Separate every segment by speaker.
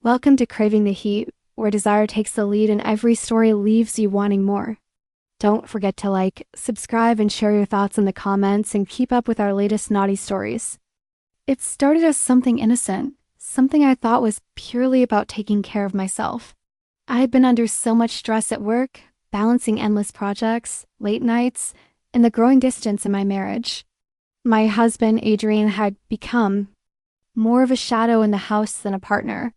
Speaker 1: Welcome to Craving the Heat, where desire takes the lead and every story leaves you wanting more. Don't forget to like, subscribe, and share your thoughts in the comments and keep up with our latest naughty stories. It started as something innocent, something I thought was purely about taking care of myself. I had been under so much stress at work, balancing endless projects, late nights, and the growing distance in my marriage. My husband, Adrian, had become more of a shadow in the house than a partner.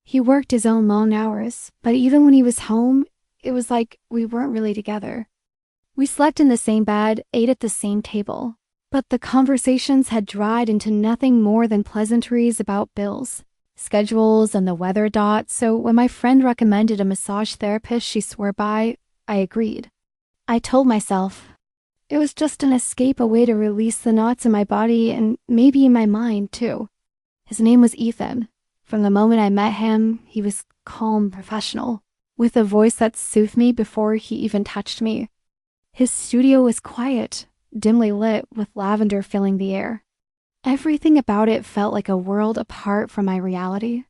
Speaker 1: He worked his own long hours, but even when he was home, it was like we weren't really together. We slept in the same bed, ate at the same table, but the conversations had dried into nothing more than pleasantries about bills, schedules, and the weather. So when my friend recommended a massage therapist she swore by, I agreed. I told myself it was just an escape, a way to release the knots in my body and maybe in my mind too. His name was Ethan. From the moment I met him, he was calm, professional, with a voice that soothed me before he even touched me. His studio was quiet, dimly lit, with lavender filling the air. Everything about it felt like a world apart from my reality.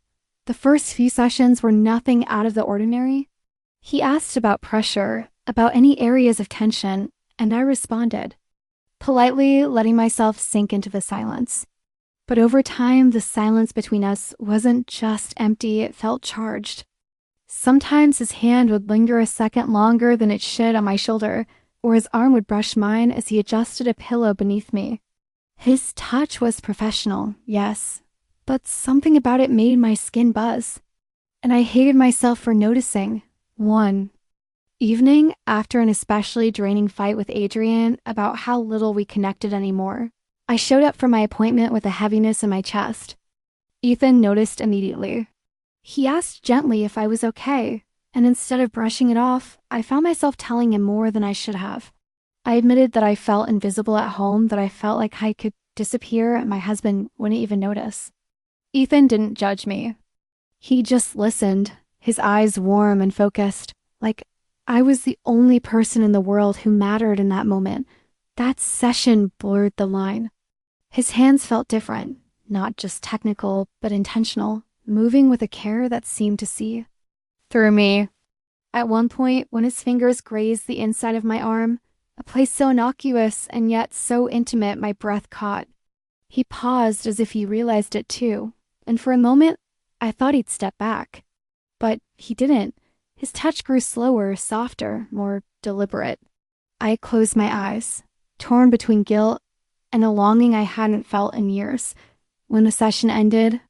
Speaker 1: The first few sessions were nothing out of the ordinary. He asked about pressure, about any areas of tension, and I responded, politely letting myself sink into the silence. But over time, the silence between us wasn't just empty, it felt charged. Sometimes his hand would linger a second longer than it should on my shoulder, or his arm would brush mine as he adjusted a pillow beneath me. His touch was professional, yes, but something about it made my skin buzz. And I hated myself for noticing. One evening, after an especially draining fight with Adrian about how little we connected anymore, I showed up for my appointment with a heaviness in my chest. Ethan noticed immediately. He asked gently if I was okay, and instead of brushing it off, I found myself telling him more than I should have. I admitted that I felt invisible at home, that I felt like I could disappear and my husband wouldn't even notice. Ethan didn't judge me. He just listened, his eyes warm and focused, like I was the only person in the world who mattered in that moment. That session blurred the line. His hands felt different, not just technical, but intentional, moving with a care that seemed to see through me. At one point, when his fingers grazed the inside of my arm, a place so innocuous and yet so intimate my breath caught. He paused as if he realized it too, and for a moment, I thought he'd step back. But he didn't. His touch grew slower, softer, more deliberate. I closed my eyes, torn between guilt and a longing I hadn't felt in years. When the session ended,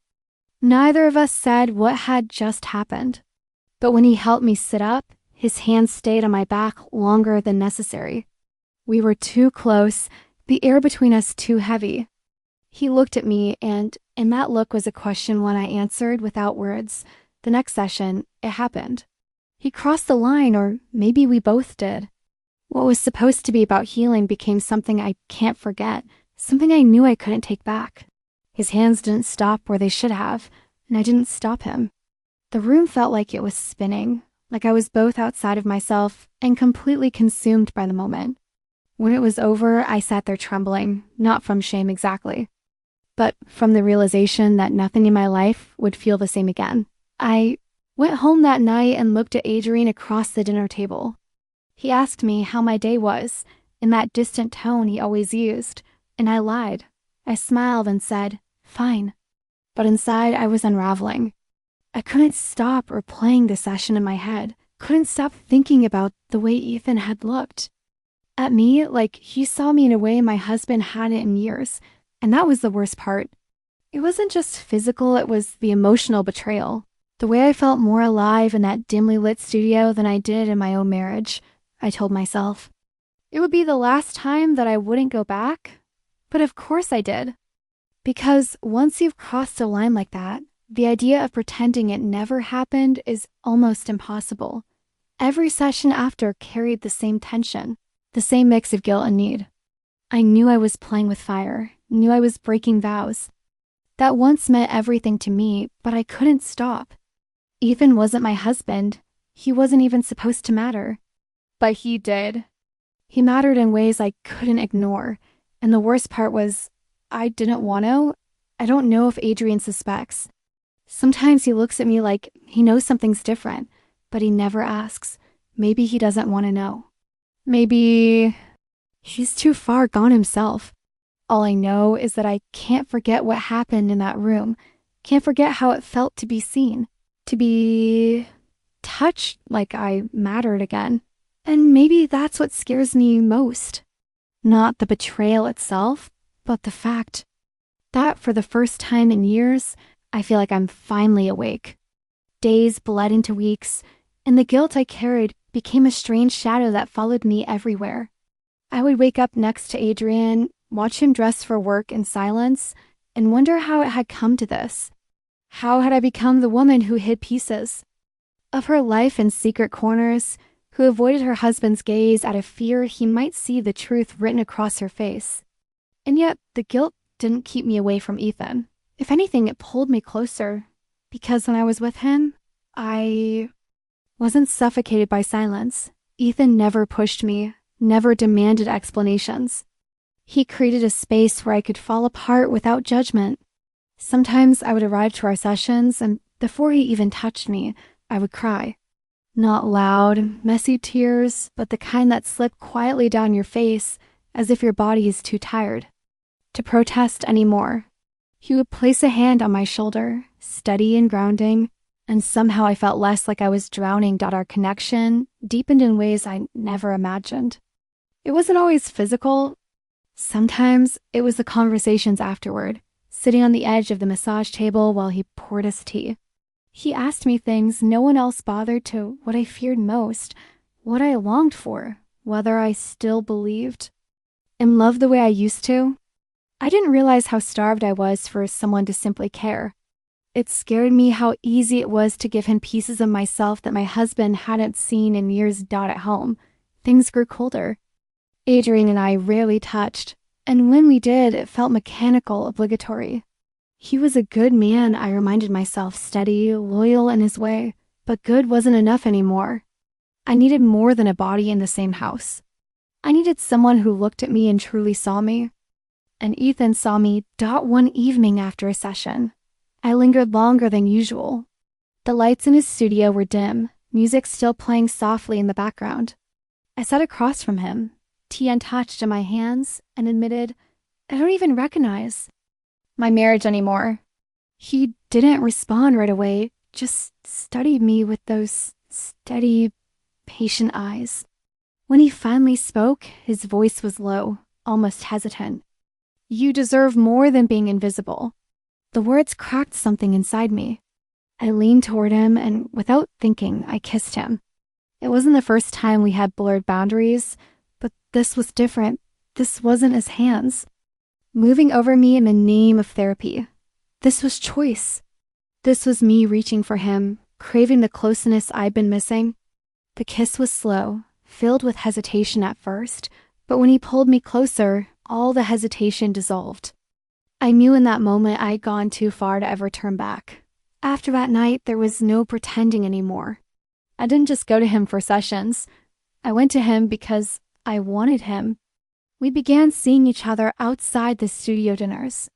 Speaker 1: neither of us said what had just happened. But when he helped me sit up, his hands stayed on my back longer than necessary. We were too close, the air between us too heavy. He looked at me, and in that look was a question one I answered without words. The next session, it happened. He crossed the line, or maybe we both did. What was supposed to be about healing became something I can't forget, something I knew I couldn't take back. His hands didn't stop where they should have, and I didn't stop him. The room felt like it was spinning, like I was both outside of myself and completely consumed by the moment. When it was over, I sat there trembling, not from shame exactly, but from the realization that nothing in my life would feel the same again. I went home that night and looked at Adrian across the dinner table. He asked me how my day was, in that distant tone he always used, and I lied. I smiled and said, fine. But inside I was unraveling. I couldn't stop replaying the session in my head, couldn't stop thinking about the way Ethan had looked at me, like he saw me in a way my husband hadn't in years, and that was the worst part. It wasn't just physical, it was the emotional betrayal. The way I felt more alive in that dimly lit studio than I did in my own marriage. I told myself. It would be the last time that I wouldn't go back. But of course I did. Because once you've crossed a line like that, the idea of pretending it never happened is almost impossible. Every session after carried the same tension, the same mix of guilt and need. I knew I was playing with fire, knew I was breaking vows. That once meant everything to me, but I couldn't stop. Ethan wasn't my husband. He wasn't even supposed to matter. But he did. He mattered in ways I couldn't ignore. And the worst part was, I didn't want to. I don't know if Adrian suspects. Sometimes he looks at me like he knows something's different, but he never asks. Maybe he doesn't want to know. Maybe he's too far gone himself. All I know is that I can't forget what happened in that room. Can't forget how it felt to be seen, to be touched like I mattered again. And maybe that's what scares me most. Not the betrayal itself, but the fact that for the first time in years, I feel like I'm finally awake. Days bled into weeks, and the guilt I carried became a strange shadow that followed me everywhere. I would wake up next to Adrian, watch him dress for work in silence, and wonder how it had come to this. How had I become the woman who hid pieces of her life in secret corners, who avoided her husband's gaze out of fear he might see the truth written across her face? And yet, the guilt didn't keep me away from Ethan. If anything, it pulled me closer, because when I was with him, I wasn't suffocated by silence. Ethan never pushed me, never demanded explanations. He created a space where I could fall apart without judgment. Sometimes I would arrive to our sessions, and before he even touched me, I would cry. Not loud, messy tears, but the kind that slip quietly down your face as if your body is too tired to protest anymore. He would place a hand on my shoulder, steady and grounding, and somehow I felt less like I was drowning. Our connection deepened in ways I never imagined. It wasn't always physical. Sometimes it was the conversations afterward, sitting on the edge of the massage table while he poured us tea. He asked me things no one else bothered, to what I feared most, what I longed for, whether I still believed in love the way I used to. I didn't realize how starved I was for someone to simply care. It scared me how easy it was to give him pieces of myself that my husband hadn't seen in years. At home, things grew colder. Adrian and I rarely touched, and when we did, it felt mechanical, obligatory. He was a good man, I reminded myself, steady, loyal in his way, but good wasn't enough anymore. I needed more than a body in the same house. I needed someone who looked at me and truly saw me. And Ethan saw me. One evening after a session, I lingered longer than usual. The lights in his studio were dim, music still playing softly in the background. I sat across from him, tea untouched in my hands, and admitted, I don't even recognize my marriage anymore. He didn't respond right away, just studied me with those steady, patient eyes. When he finally spoke, his voice was low, almost hesitant. You deserve more than being invisible. The words cracked something inside me. I leaned toward him, and without thinking, I kissed him. It wasn't the first time we had blurred boundaries, but this was different. This wasn't his hands moving over me in the name of therapy. This was choice. This was me reaching for him, craving the closeness I'd been missing. The kiss was slow, filled with hesitation at first, but when he pulled me closer, all the hesitation dissolved. I knew in that moment I'd gone too far to ever turn back. After that night, there was no pretending anymore. I didn't just go to him for sessions. I went to him because I wanted him. We began seeing each other outside the studio dinners,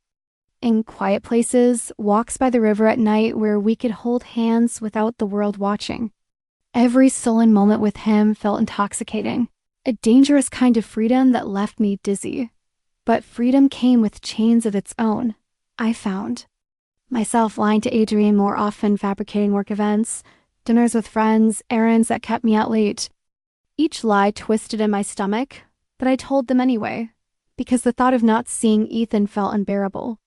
Speaker 1: in quiet places, walks by the river at night where we could hold hands without the world watching. Every sullen moment with him felt intoxicating, a dangerous kind of freedom that left me dizzy. But freedom came with chains of its own. I found myself lying to Adrian more often, fabricating work events, dinners with friends, errands that kept me out late. Each lie twisted in my stomach, but I told them anyway, because the thought of not seeing Ethan felt unbearable.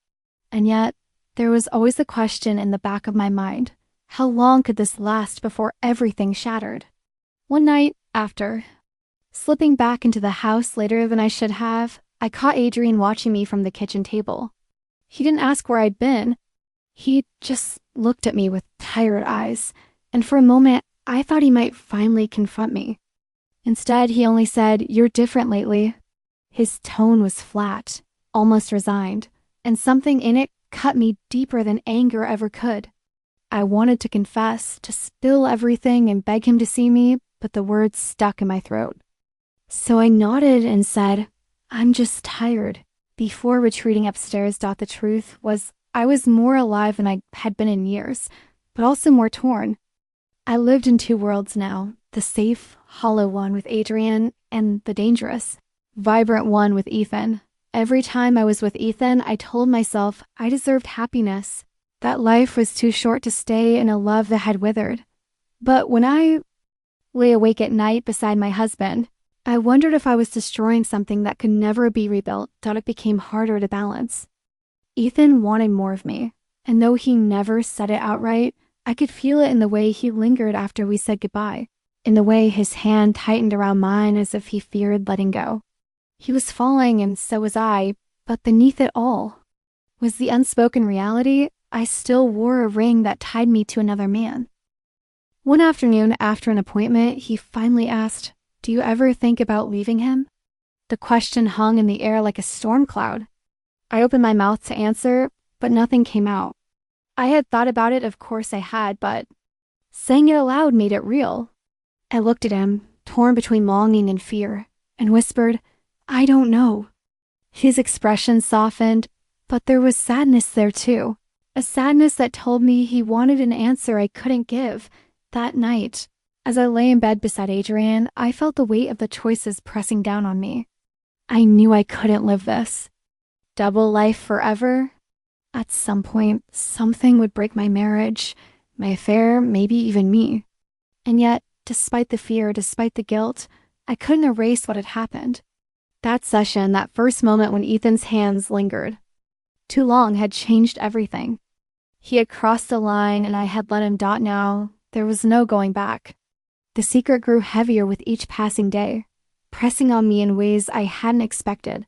Speaker 1: And yet, there was always the question in the back of my mind, how long could this last before everything shattered? One night after, slipping back into the house later than I should have, I caught Adrian watching me from the kitchen table. He didn't ask where I'd been. He just looked at me with tired eyes, and for a moment, I thought he might finally confront me. Instead, he only said, "You're different lately." His tone was flat, almost resigned, and something in it cut me deeper than anger ever could. I wanted to confess, to spill everything and beg him to see me, but the words stuck in my throat. So I nodded and said, "I'm just tired," before retreating upstairs. The truth was, I was more alive than I had been in years, but also more torn. I lived in two worlds now, the safe, hollow one with Adrian, and the dangerous, vibrant one with Ethan. Every time I was with Ethan, I told myself I deserved happiness, that life was too short to stay in a love that had withered. But when I lay awake at night beside my husband, I wondered if I was destroying something that could never be rebuilt, that it became harder to balance. Ethan wanted more of me, and though he never said it outright, I could feel it in the way he lingered after we said goodbye, in the way his hand tightened around mine as if he feared letting go. He was falling, and so was I, but beneath it all was the unspoken reality I still wore a ring that tied me to another man. One afternoon after an appointment, he finally asked, "Do you ever think about leaving him?" The question hung in the air like a storm cloud. I opened my mouth to answer, but nothing came out. I had thought about it, of course I had, but saying it aloud made it real. I looked at him, torn between longing and fear, and whispered, "I don't know." His expression softened, but there was sadness there too. A sadness that told me he wanted an answer I couldn't give. That night, as I lay in bed beside Adrian, I felt the weight of the choices pressing down on me. I knew I couldn't live this. Double life forever? At some point, something would break my marriage, my affair, maybe even me. And yet, despite the fear, despite the guilt, I couldn't erase what had happened. That session, that first moment when Ethan's hands lingered, too long, had changed everything. He had crossed the line and I had let him dot now. There was no going back. The secret grew heavier with each passing day, pressing on me in ways I hadn't expected.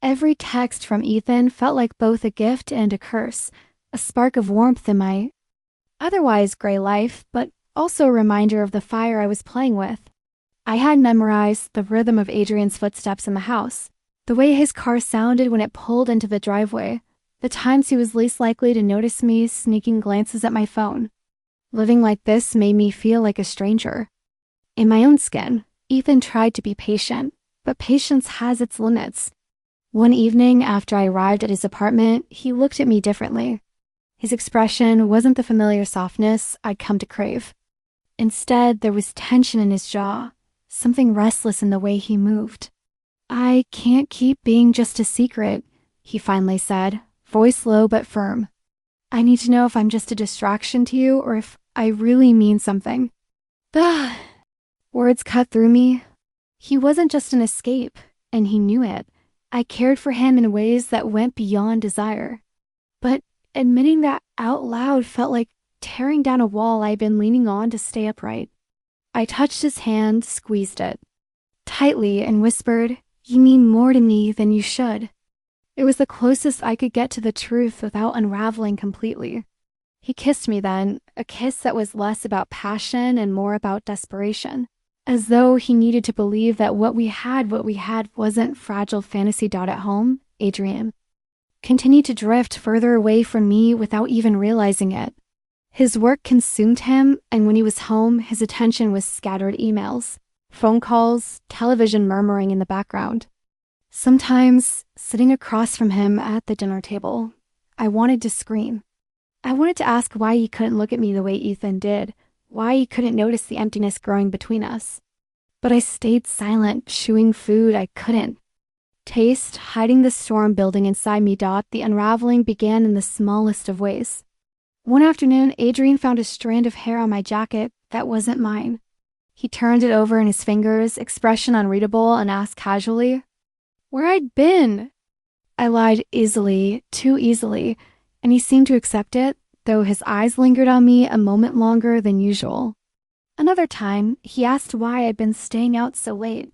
Speaker 1: Every text from Ethan felt like both a gift and a curse, a spark of warmth in my otherwise gray life, but also a reminder of the fire I was playing with. I had memorized the rhythm of Adrian's footsteps in the house, the way his car sounded when it pulled into the driveway, the times he was least likely to notice me sneaking glances at my phone. Living like this made me feel like a stranger. In my own skin, Ethan tried to be patient, but patience has its limits. One evening after I arrived at his apartment, he looked at me differently. His expression wasn't the familiar softness I'd come to crave. Instead, there was tension in his jaw, something restless in the way he moved. "I can't keep being just a secret," he finally said, voice low but firm. "I need to know if I'm just a distraction to you or if I really mean something." Ugh. Words cut through me. He wasn't just an escape, and he knew it. I cared for him in ways that went beyond desire. But admitting that out loud felt like tearing down a wall I'd been leaning on to stay upright. I touched his hand, squeezed it tightly, and whispered, "You mean more to me than you should." It was the closest I could get to the truth without unraveling completely. He kissed me then, a kiss that was less about passion and more about desperation, as though he needed to believe that what we had wasn't fragile fantasy at home. Adrian continued to drift further away from me without even realizing it. His work consumed him, and when he was home, his attention was scattered emails, phone calls, television murmuring in the background. Sometimes, sitting across from him at the dinner table, I wanted to scream. I wanted to ask why he couldn't look at me the way Ethan did, why he couldn't notice the emptiness growing between us. But I stayed silent, chewing food I couldn't taste, hiding the storm building inside me. The unraveling began in the smallest of ways. One afternoon, Adrian found a strand of hair on my jacket that wasn't mine. He turned it over in his fingers, expression unreadable, and asked casually where I'd been. I lied easily, too easily, and he seemed to accept it, though his eyes lingered on me a moment longer than usual. Another time, he asked why I'd been staying out so late,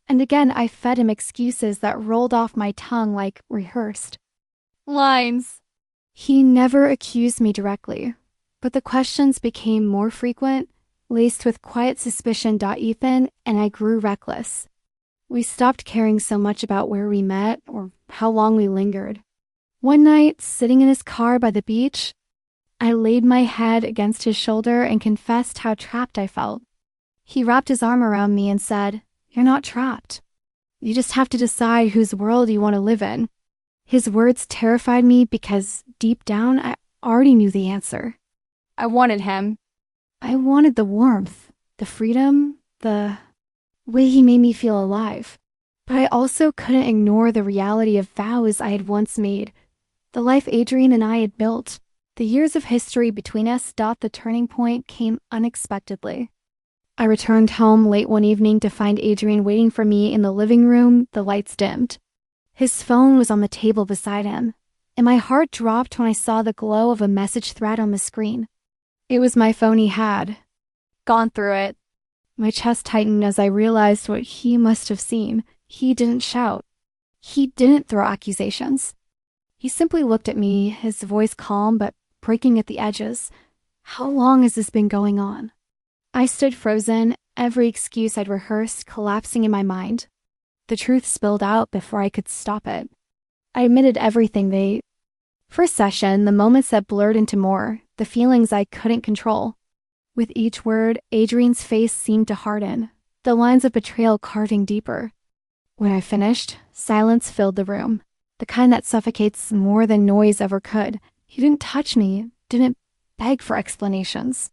Speaker 1: and again I fed him excuses that rolled off my tongue like rehearsed lines. He never accused me directly, but the questions became more frequent, laced with quiet suspicion. Ethan and I grew reckless. We stopped caring so much about where we met or how long we lingered. One night, sitting in his car by the beach, I laid my head against his shoulder and confessed how trapped I felt. He wrapped his arm around me and said, "You're not trapped. You just have to decide whose world you want to live in." His words terrified me because deep down I already knew the answer. I wanted him. I wanted the warmth, the freedom, the way he made me feel alive. But I also couldn't ignore the reality of vows I had once made, the life Adrian and I had built. The years of history between us. The turning point came unexpectedly. I returned home late one evening to find Adrian waiting for me in the living room, the lights dimmed. His phone was on the table beside him, and my heart dropped when I saw the glow of a message thread on the screen. It was my phone he had. Gone through it. My chest tightened as I realized what he must have seen. He didn't shout. He didn't throw accusations. He simply looked at me, his voice calm but breaking at the edges. How long has this been going on? I stood frozen, every excuse I'd rehearsed collapsing in my mind. The truth spilled out before I could stop it. I admitted everything. First session, the moments that blurred into more, the feelings I couldn't control. With each word, Adrian's face seemed to harden, the lines of betrayal carving deeper. When I finished, silence filled the room, the kind that suffocates more than noise ever could. He didn't touch me, didn't beg for explanations.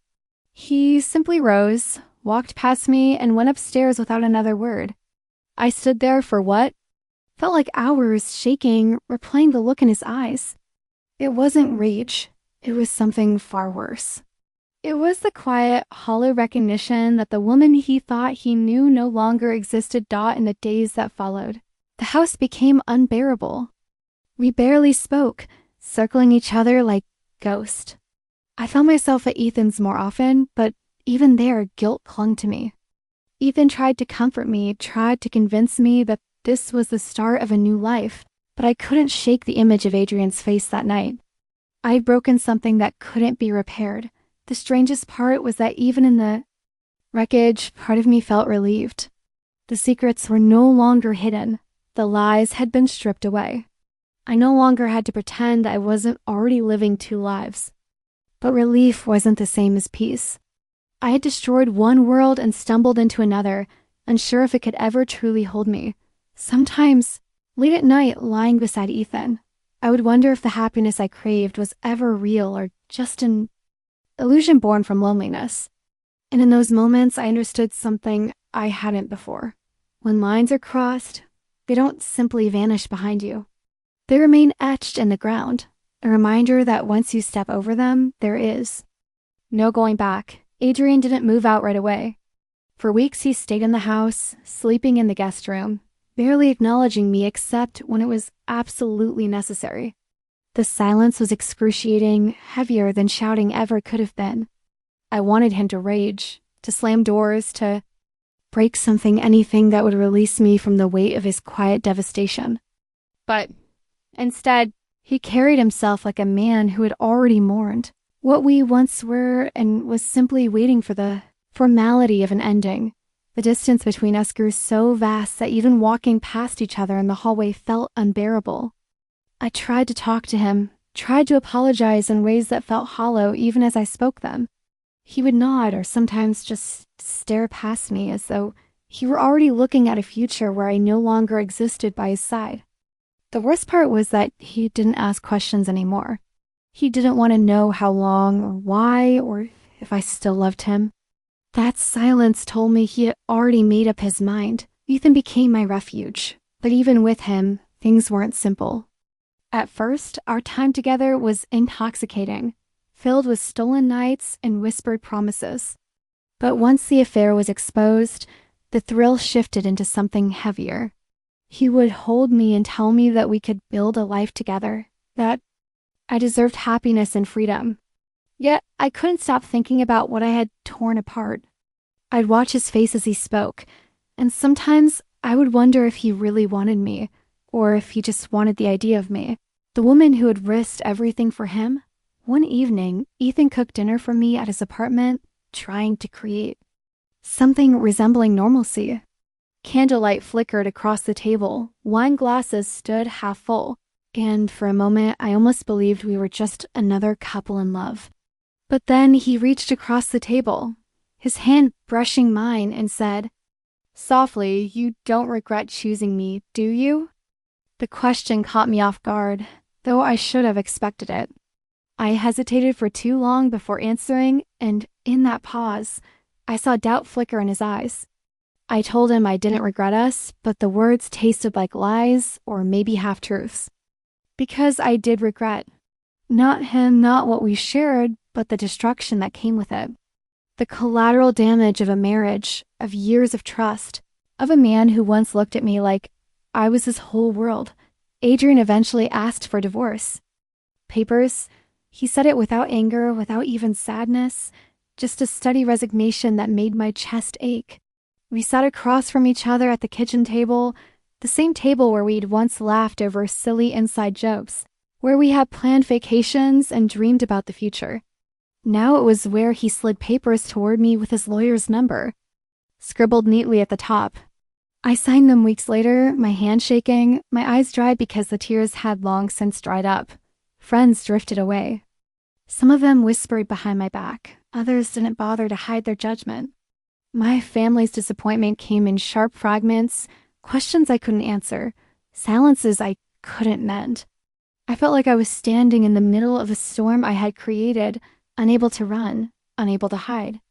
Speaker 1: He simply rose, walked past me, and went upstairs without another word. I stood there for what felt like hours, shaking, replaying the look in his eyes. It wasn't rage. It was something far worse. It was the quiet, hollow recognition that the woman he thought he knew no longer existed. In the days that followed, the house became unbearable. We barely spoke, circling each other like ghosts. I found myself at Ethan's more often, but even there, guilt clung to me. Ethan tried to comfort me, tried to convince me that this was the start of a new life, but I couldn't shake the image of Adrian's face that night. I had broken something that couldn't be repaired. The strangest part was that even in the wreckage, part of me felt relieved. The secrets were no longer hidden. The lies had been stripped away. I no longer had to pretend I wasn't already living two lives. But relief wasn't the same as peace. I had destroyed one world and stumbled into another, unsure if it could ever truly hold me. Sometimes, late at night, lying beside Ethan, I would wonder if the happiness I craved was ever real or just an illusion born from loneliness. And in those moments, I understood something I hadn't before. When lines are crossed, they don't simply vanish behind you. They remain etched in the ground, a reminder that once you step over them, there is no going back. Adrian didn't move out right away. For weeks, he stayed in the house, sleeping in the guest room, barely acknowledging me except when it was absolutely necessary. The silence was excruciating, heavier than shouting ever could have been. I wanted him to rage, to slam doors, to break something, anything that would release me from the weight of his quiet devastation. But instead, he carried himself like a man who had already mourned what we once were and was simply waiting for the formality of an ending. The distance between us grew so vast that even walking past each other in the hallway felt unbearable. I tried to talk to him, tried to apologize in ways that felt hollow even as I spoke them. He would nod or sometimes just stare past me as though he were already looking at a future where I no longer existed by his side. The worst part was that he didn't ask questions anymore. He didn't want to know how long or why or if I still loved him. That silence told me he had already made up his mind. Ethan became my refuge, but even with him, things weren't simple. At first, our time together was intoxicating, filled with stolen nights and whispered promises. But once the affair was exposed, the thrill shifted into something heavier. He would hold me and tell me that we could build a life together, that I deserved happiness and freedom. Yet I couldn't stop thinking about what I had torn apart. I'd watch his face as he spoke, and sometimes I would wonder if he really wanted me, or if he just wanted the idea of me. The woman who had risked everything for him. One evening, Ethan cooked dinner for me at his apartment, trying to create something resembling normalcy. Candlelight flickered across the table, wine glasses stood half full, and for a moment I almost believed we were just another couple in love. But then he reached across the table, his hand brushing mine, and said, softly, "You don't regret choosing me, do you?" The The question caught me off guard, though I should have expected it. I hesitated for too long before answering, and in that pause, I saw doubt flicker in his eyes. I told him I didn't regret us, but the words tasted like lies or maybe half-truths. Because I did regret. Not him, not what we shared, but the destruction that came with it. The collateral damage of a marriage, of years of trust, of a man who once looked at me like I was his whole world. Adrian eventually asked for divorce. Papers? He said it without anger, without even sadness, just a steady resignation that made my chest ache. We sat across from each other at the kitchen table, the same table where we'd once laughed over silly inside jokes, where we had planned vacations and dreamed about the future. Now it was where he slid papers toward me with his lawyer's number, scribbled neatly at the top. I signed them weeks later, my hand shaking, my eyes dry because the tears had long since dried up. Friends drifted away. Some of them whispered behind my back. Others didn't bother to hide their judgment. My family's disappointment came in sharp fragments, questions I couldn't answer, silences I couldn't mend. I felt like I was standing in the middle of a storm I had created, unable to run, unable to hide.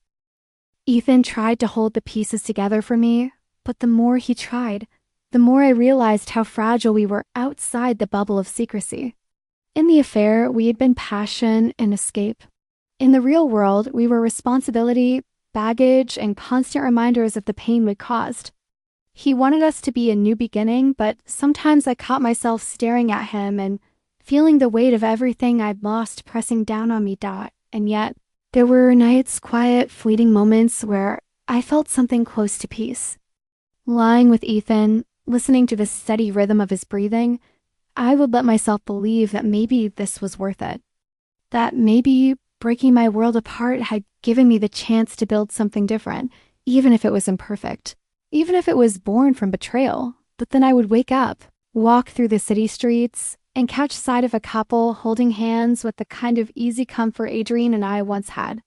Speaker 1: Ethan tried to hold the pieces together for me, but the more he tried, the more I realized how fragile we were outside the bubble of secrecy. In the affair, we had been passion and escape. In the real world, we were responsibility, baggage, and constant reminders of the pain we'd caused. He wanted us to be a new beginning, but sometimes I caught myself staring at him and feeling the weight of everything I'd lost pressing down on me. And yet, there were nights, quiet, fleeting moments where I felt something close to peace. Lying with Ethan, listening to the steady rhythm of his breathing, I would let myself believe that maybe this was worth it. That maybe breaking my world apart had given me the chance to build something different, even if it was imperfect, even if it was born from betrayal. But then I would wake up, walk through the city streets, and catch sight of a couple holding hands with the kind of easy comfort Adrian and I once had.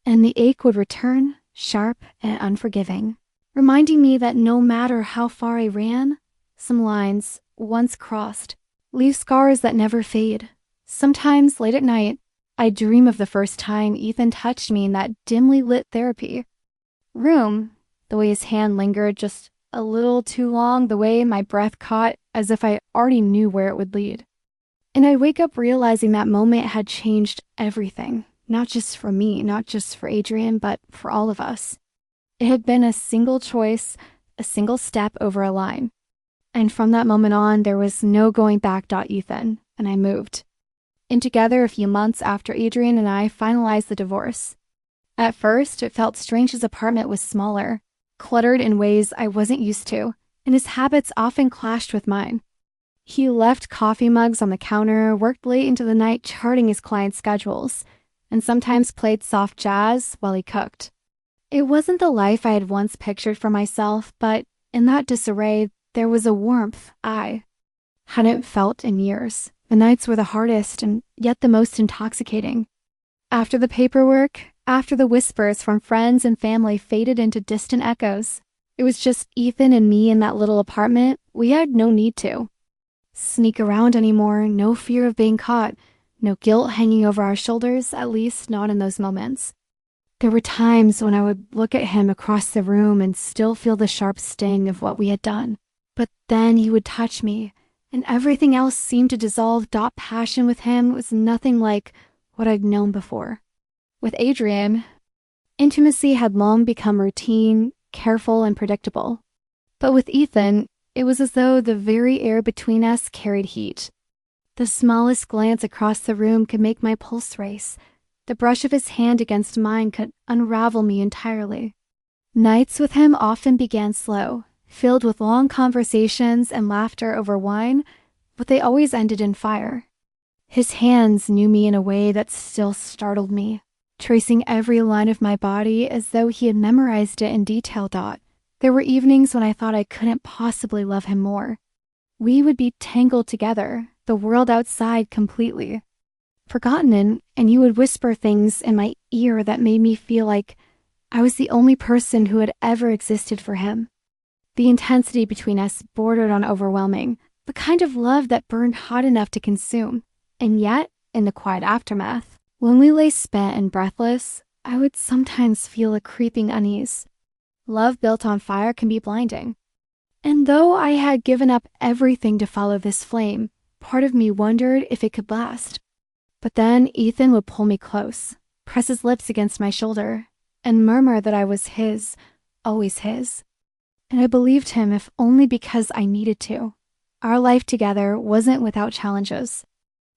Speaker 1: And the ache would return, sharp and unforgiving, reminding me that no matter how far I ran, some lines, once crossed, leave scars that never fade. Sometimes, late at night, I dream of the first time Ethan touched me in that dimly lit therapy room, the way his hand lingered just a little too long, the way my breath caught as if I already knew where it would lead. And I wake up realizing that moment had changed everything, not just for me, not just for Adrian, but for all of us. It had been a single choice, a single step over a line. And from that moment on, there was no going back. Ethan, and I moved. In together a few months after Adrian and I finalized the divorce. At first, it felt strange his apartment was smaller, cluttered in ways I wasn't used to, and his habits often clashed with mine. He left coffee mugs on the counter, worked late into the night charting his clients' schedules, and sometimes played soft jazz while he cooked. It wasn't the life I had once pictured for myself, but in that disarray, there was a warmth I hadn't felt in years. The nights were the hardest and yet the most intoxicating. After the paperwork, after the whispers from friends and family faded into distant echoes, it was just Ethan and me in that little apartment. We had no need to sneak around anymore, no fear of being caught, no guilt hanging over our shoulders, at least not in those moments. There were times when I would look at him across the room and still feel the sharp sting of what we had done. But then he would touch me, and everything else seemed to dissolve. Passion with him was nothing like what I'd known before. With Adrian, intimacy had long become routine, careful, and predictable. But with Ethan, it was as though the very air between us carried heat. The smallest glance across the room could make my pulse race. The brush of his hand against mine could unravel me entirely. Nights with him often began slow, filled with long conversations and laughter over wine, but they always ended in fire. His hands knew me in a way that still startled me, tracing every line of my body as though he had memorized it in detail. There were evenings when I thought I couldn't possibly love him more. We would be tangled together, the world outside completely forgotten in, and he would whisper things in my ear that made me feel like I was the only person who had ever existed for him. The intensity between us bordered on overwhelming, the kind of love that burned hot enough to consume. And yet, in the quiet aftermath, when we lay spent and breathless, I would sometimes feel a creeping unease. Love built on fire can be blinding. And though I had given up everything to follow this flame, part of me wondered if it could last. But then Ethan would pull me close, press his lips against my shoulder, and murmur that I was his, always his. And I believed him, if only because I needed to. Our life together wasn't without challenges.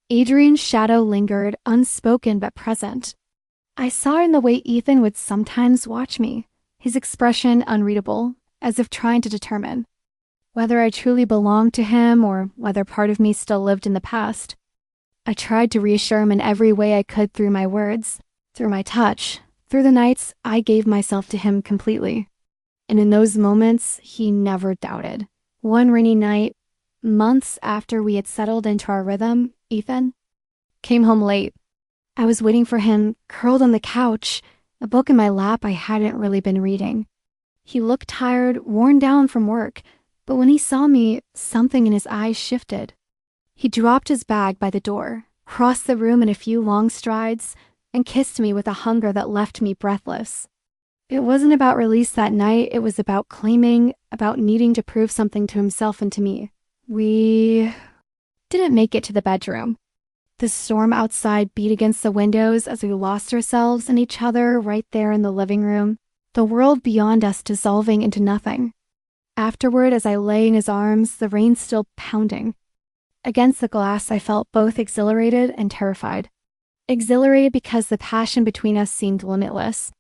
Speaker 1: Adrian's shadow lingered, unspoken but present. I saw in the way Ethan would sometimes watch me, his expression unreadable, as if trying to determine whether I truly belonged to him or whether part of me still lived in the past. I tried to reassure him in every way I could, through my words, through my touch, through the nights I gave myself to him completely. And in those moments, he never doubted. One rainy night, months after we had settled into our rhythm, Ethan came home late. I was waiting for him, curled on the couch, a book in my lap I hadn't really been reading. He looked tired, worn down from work, but when he saw me, something in his eyes shifted. He dropped his bag by the door, crossed the room in a few long strides, and kissed me with a hunger that left me breathless. It wasn't about release that night, it was about claiming, about needing to prove something to himself and to me. We didn't make it to the bedroom. The storm outside beat against the windows as we lost ourselves and each other right there in the living room, the world beyond us dissolving into nothing. Afterward, as I lay in his arms, the rain still pounding. Against the glass, I felt both exhilarated and terrified. Exhilarated because the passion between us seemed limitless.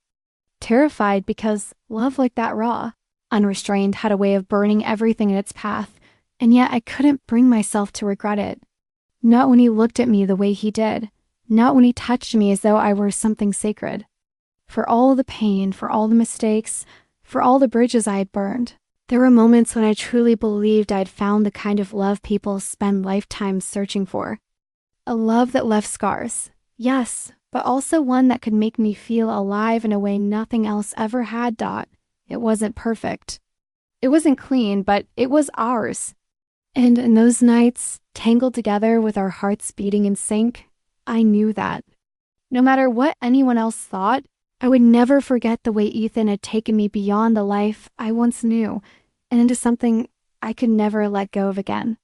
Speaker 1: Terrified because love like that, raw, unrestrained, had a way of burning everything in its path, and yet I couldn't bring myself to regret it. Not when he looked at me the way he did, not when he touched me as though I were something sacred. For all the pain, for all the mistakes, for all the bridges I had burned, there were moments when I truly believed I'd found the kind of love people spend lifetimes searching for. A love that left scars, yes, but also one that could make me feel alive in a way nothing else ever had. It wasn't perfect. It wasn't clean, but it was ours. And in those nights, tangled together with our hearts beating in sync, I knew that. No matter what anyone else thought, I would never forget the way Ethan had taken me beyond the life I once knew and into something I could never let go of again.